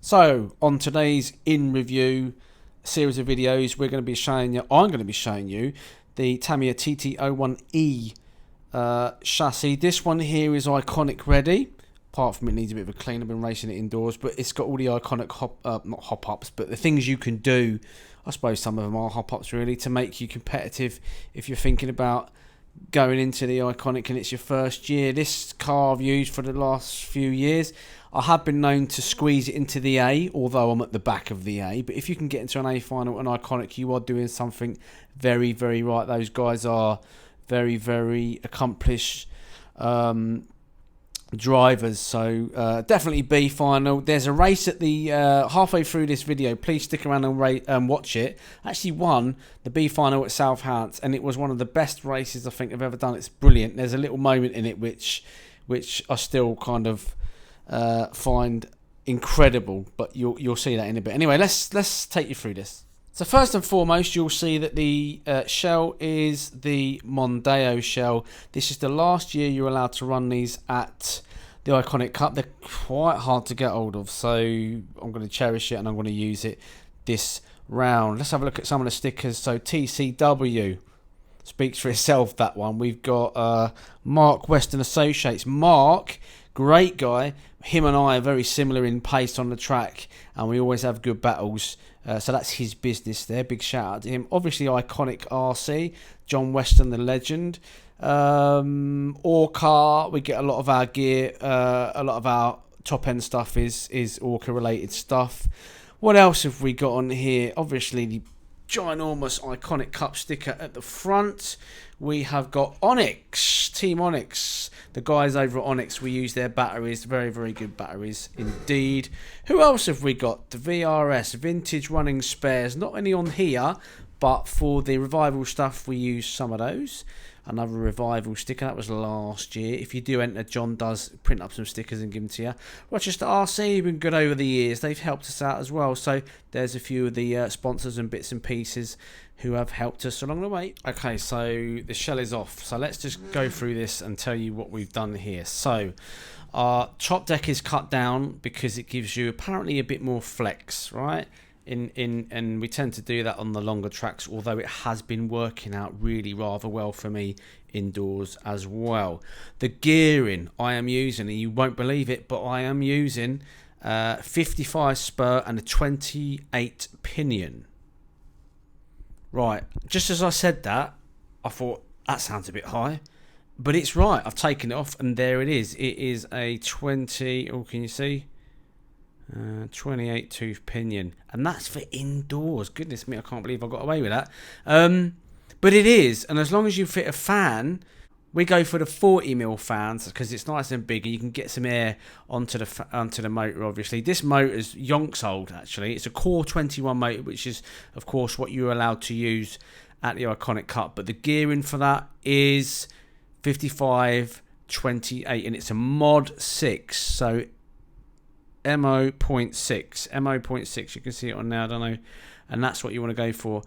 So on today's in review series of videos, I'm going to be showing you the Tamiya TT01 E chassis. This one here is Iconic ready. Apart from it needs a bit of a clean, I've been racing it indoors, but it's got all the Iconic not hop ups, but the things you can do. I suppose some of them are hop ups really to make you competitive if you're thinking about going into the Iconic and it's your first year. This car I've used for the last few years. I have been known to squeeze it into the A, although I'm at the back of the A. But if you can get into an A final and Iconic, you are doing something very, very right. Those guys are very, very accomplished drivers. So definitely B final. There's a race at the halfway through this video. Please stick around and watch it. I actually won the B final at Southampton, and it was one of the best races I think I've ever done. It's brilliant. There's a little moment in it which I still kind of find incredible, but you'll see that in a bit. Anyway, let's take you through this. So first and foremost, you'll see that the shell is the Mondeo shell. This is the last year you're allowed to run these at the Iconic Cup. They're quite hard to get hold of, so I'm going to cherish it and I'm going to use it this round. Let's have a look at some of the stickers. So TCW speaks for itself, that one. We've got Mark Western Associates. Mark, great guy. Him and I are very similar in pace on the track, and we always have good battles. So that's his business there. Big shout out to him. Obviously, Iconic RC, John Weston, the legend. Orca, we get a lot of our gear. A lot of our top end stuff is Orca related stuff. What else have we got on here? Obviously, the ginormous Iconic Cup sticker at the front. We have got Onyx, Team Onyx. The guys over at Onyx, we use their batteries. Very, very good batteries indeed. Who else have we got? The VRS, Vintage Running Spares. Not any on here, but for the revival stuff, we use some of those. Another revival sticker, that was last year. If you do enter, John does print up some stickers and give them to you. Rochester RC, been good over the years. They've helped us out as well. So there's a few of the sponsors and bits and pieces who have helped us along the way. Okay, so the shell is off. So let's just go through this and tell you what we've done here. So our top deck is cut down because it gives you apparently a bit more flex, right? And we tend to do that on the longer tracks, although it has been working out really rather well for me indoors as well. The gearing I am using, and you won't believe it, but I am using 55 spur and a 28 pinion. Right, just as I said that, I thought that sounds a bit high, but it's right. I've taken it off and there it is. It is a 20, oh can you see? 28 tooth pinion, and that's for indoors. Goodness me, I can't believe I got away with that. But it is, and as long as you fit a fan, we go for the 40mm fans because it's nice and big and you can get some air onto the motor. Obviously this motor is yonks old actually. It's a Core 21 motor, which is of course what you're allowed to use at the Iconic Cup, but the gearing for that is 55 28 and it's a mod 6, so MO.6, you can see it on now, I don't know, and that's what you want to go for.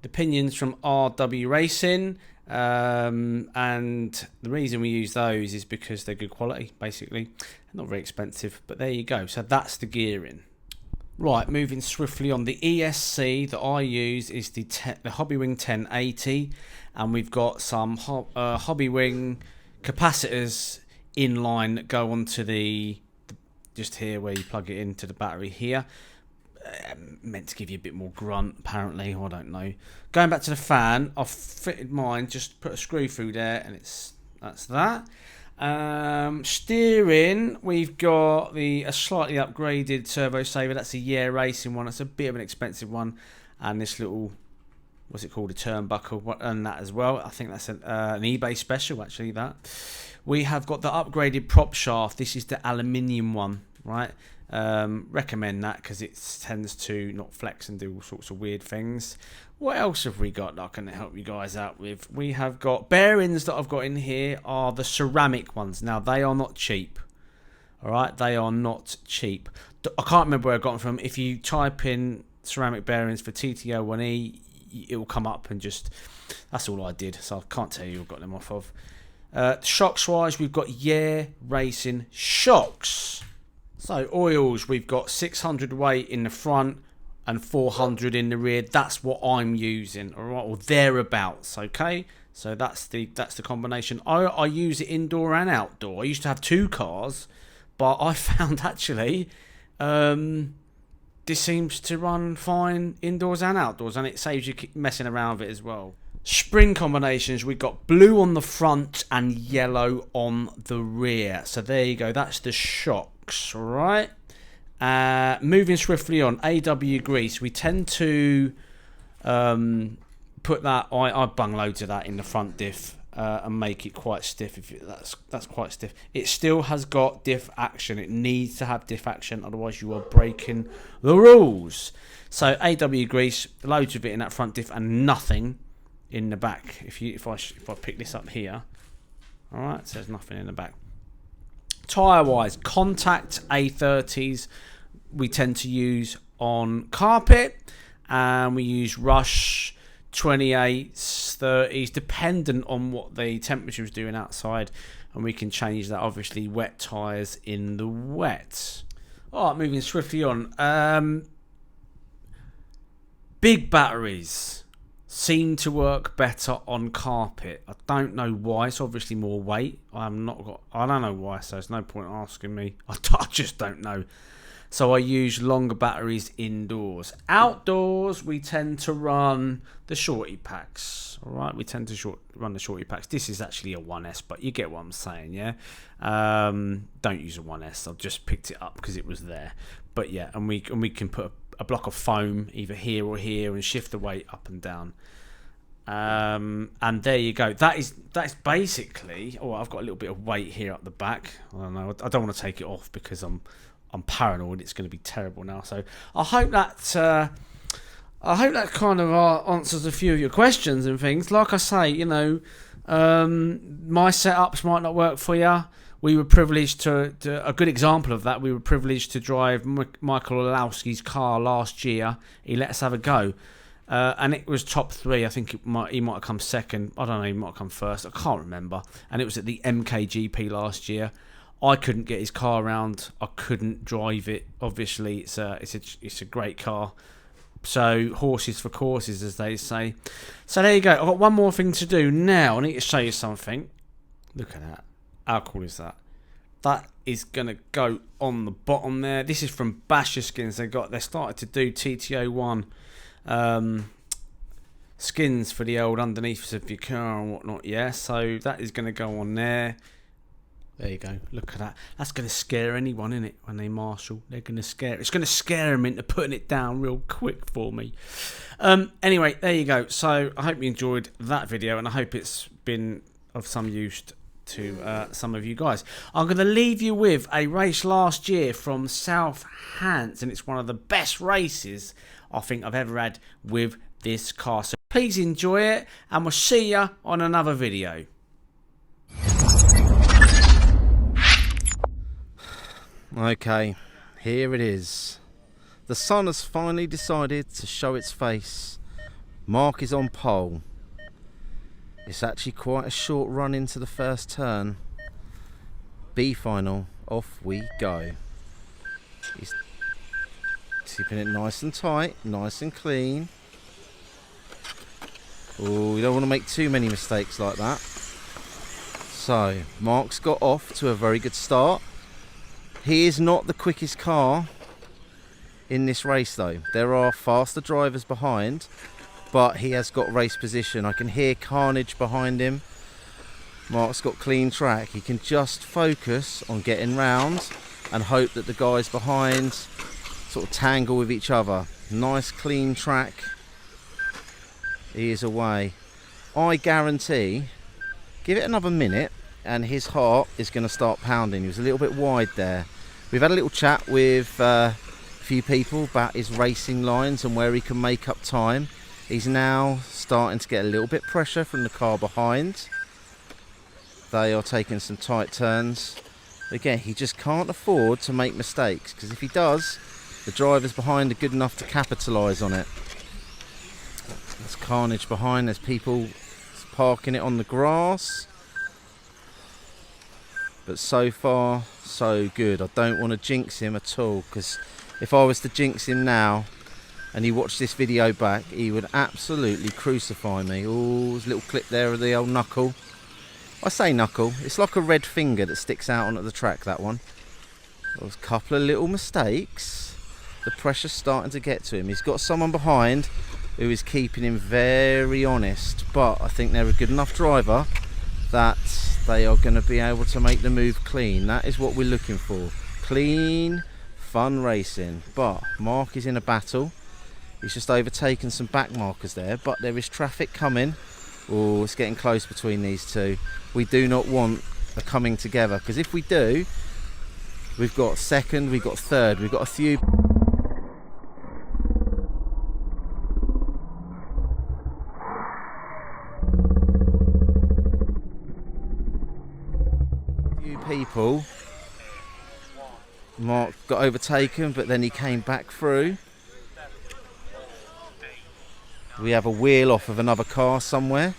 The pinions from RW Racing, and the reason we use those is because they're good quality, basically, not very expensive, but there you go. So that's the gearing. Right, moving swiftly on, the ESC that I use is the Hobbywing 1080, and we've got some Hobbywing capacitors in line that go onto the just here where you plug it into the battery here. Meant to give you a bit more grunt apparently, I don't know. Going back to the fan, I've fitted mine, just put a screw through there and that's that. Steering, we've got a slightly upgraded turbo saver. That's a racing one. It's a bit of an expensive one, and this little, what's it called, a turnbuckle and that as well. I think that's an eBay special actually, that. We have got the upgraded prop shaft. This is the aluminium one, right? Recommend that because it tends to not flex and do all sorts of weird things. What else have we got that I can help you guys out with? We have got bearings that I've got in here are the ceramic ones. Now they are not cheap. All right, they are not cheap. I can't remember where I got them from. If you type in ceramic bearings for TT01 E, it will come up and just, that's all I did. So I can't tell you who I got them off of. Shocks wise, we've got Racing shocks. So oils, we've got 600 weight in the front and 400 in the rear. That's what I'm using, all right, or thereabouts. Okay, so that's the combination. I use it indoor and outdoor. I used to have 2 cars, but I found actually this seems to run fine indoors and outdoors, and it saves you messing around with it as well. Spring combinations, we've got blue on the front and yellow on the rear. So there you go, that's the shocks, right? Moving swiftly on, AW grease. We tend to put that, I bung loads of that in the front diff and make it quite stiff. That's quite stiff. It still has got diff action. It needs to have diff action, otherwise you are breaking the rules. So AW grease, loads of it in that front diff and nothing in the back. If I pick this up here, all right, it says nothing in the back. Tire wise, contact A30s we tend to use on carpet, and we use Rush 28s, 30s, dependent on what the temperature is doing outside, and we can change that. Obviously, wet tires in the wet. All right, moving swiftly on. Big batteries seem to work better on carpet. I don't know why. It's obviously more weight. I don't know why, so there's no point asking me. I just don't know. So I use longer batteries indoors. Outdoors, we tend to run the shorty packs. All right, we tend to run the shorty packs. This is actually a 1S, but you get what I'm saying, yeah? Don't use a 1S. I've just picked it up because it was there. But yeah, and we can put a block of foam either here or here and shift the weight up and down. And there you go. That's basically. Oh, I've got a little bit of weight here up the back. I don't know. I don't want to take it off because I'm paranoid it's going to be terrible now. So I hope that kind of answers a few of your questions and things. Like I say, you know, my setups might not work for you. We were privileged to a good example of that. We were privileged to drive Michael Olowski's car last year. He let us have a go, and it was top 3. I think he might have come second. I don't know. He might have come first. I can't remember. And it was at the MKGP last year. I couldn't get his car around. I couldn't drive it. Obviously, it's a great car. So horses for courses, as they say. So there you go. I've got one more thing to do now. I need to show you something. Look at that. How cool is that? That is going to go on the bottom there. This is from Basher Skinz. They started to do TT01 skins for the old underneaths of your car and whatnot. Yeah, so that is going to go on there. There you go. Look at that. That's going to scare anyone, isn't it? When they marshal, they're going to scare. It's going to scare them into putting it down real quick for me. Anyway, there you go. So I hope you enjoyed that video, and I hope it's been of some use to some of you guys. I'm going to leave you with a race last year from South Hants, and it's one of the best races I think I've ever had with this car. So please enjoy it, and we'll see you on another video. Okay, here it is. The sun has finally decided to show its face. Mark is on pole. It's actually quite a short run into the first turn. B final, off we go. He's keeping it nice and tight, nice and clean. Oh, you don't want to make too many mistakes like that. So, Mark's got off to a very good start. He is not the quickest car in this race though. There are faster drivers behind, but he has got race position. I can hear carnage behind him. Mark's got clean track. He can just focus on getting round and hope that the guys behind sort of tangle with each other. Nice clean track. He is away. I guarantee, give it another minute and his heart is going to start pounding. He was a little bit wide there. We've had a little chat with a few people about his racing lines and where he can make up time. He's now starting to get a little bit pressure from the car behind. They are taking some tight turns. Again, he just can't afford to make mistakes, because if he does, the drivers behind are good enough to capitalise on it. There's carnage behind. There's people parking it on the grass. But so far, so good. I don't want to jinx him at all, because if I was to jinx him now and he watched this video back, he would absolutely crucify me. Oh, there's a little clip there of the old knuckle. I say knuckle, it's like a red finger that sticks out onto the track, that one. There's a couple of little mistakes. The pressure's starting to get to him. He's got someone behind who is keeping him very honest, but I think they're a good enough driver that they are going to be able to make the move clean. That is what we're looking for. Clean, fun racing. But Mark is in a battle. He's just overtaken some back markers there, but there is traffic coming. Oh, it's getting close between these two. We do not want a coming together, because if we do, we've got second, we've got third, we've got a few people. Mark got overtaken, but then he came back through. We have a wheel off of another car somewhere.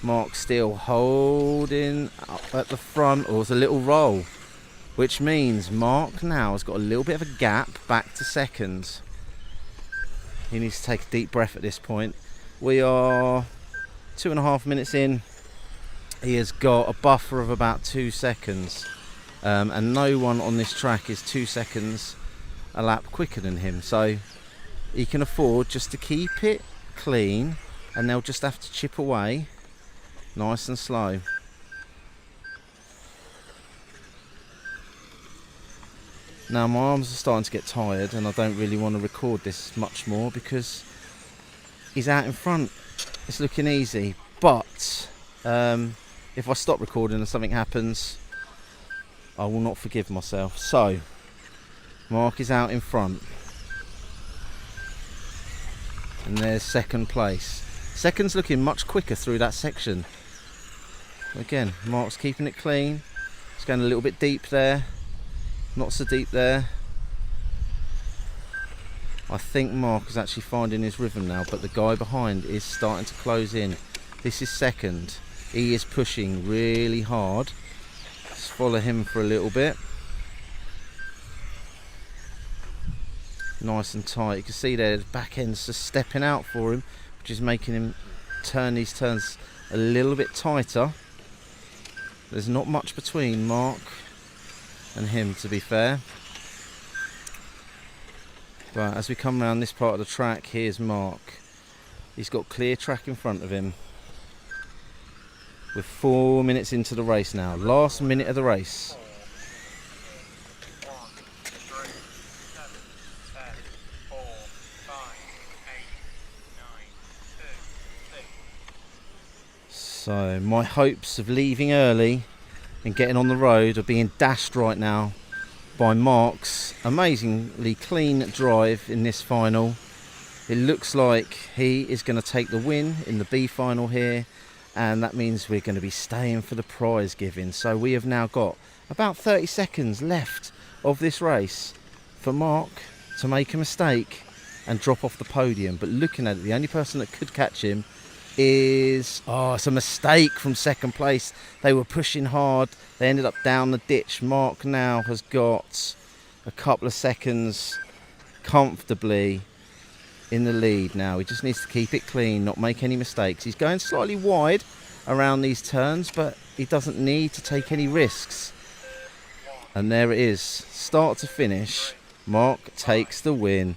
Mark's still holding up at the front, or it's a little roll, which means Mark now has got a little bit of a gap back to second. He needs to take a deep breath at this point. We are 2.5 minutes in. He has got a buffer of about 2 seconds, and no one on this track is 2 seconds a lap quicker than him, so he can afford just to keep it clean, and they'll just have to chip away nice and slow. Now my arms are starting to get tired, and I don't really want to record this much more because he's out in front. It's looking easy, but if I stop recording and something happens, I will not forgive myself. So Mark is out in front, and there's second place. Second's looking much quicker through that section. Again, Mark's keeping it clean. It's going a little bit deep there, not so deep there. I think Mark is actually finding his rhythm now, but the guy behind is starting to close in. This is second. He is pushing really hard. Just follow him for a little bit. Nice and tight. You can see there the back end's just stepping out for him, which is making him turn these turns a little bit tighter. There's not much between Mark and him, to be fair. But as we come around this part of the track, here's Mark. He's got clear track in front of him. We're 4 minutes into the race now. Last minute of the race. 1, 2, 3, 4, 5, 8, 9, 10. So my hopes of leaving early and getting on the road are being dashed right now by Mark's amazingly clean drive in this final. It looks like he is going to take the win in the B final here, and that means we're going to be staying for the prize giving. So we have now got about 30 seconds left of this race for Mark to make a mistake and drop off the podium. But looking at it, the only person that could catch him is, it's a mistake from second place. They were pushing hard, they ended up down the ditch. Mark now has got a couple of seconds comfortably in the lead now. He just needs to keep it clean, not make any mistakes. He's going slightly wide around these turns, but he doesn't need to take any risks. And there it is, start to finish, Mark takes the win.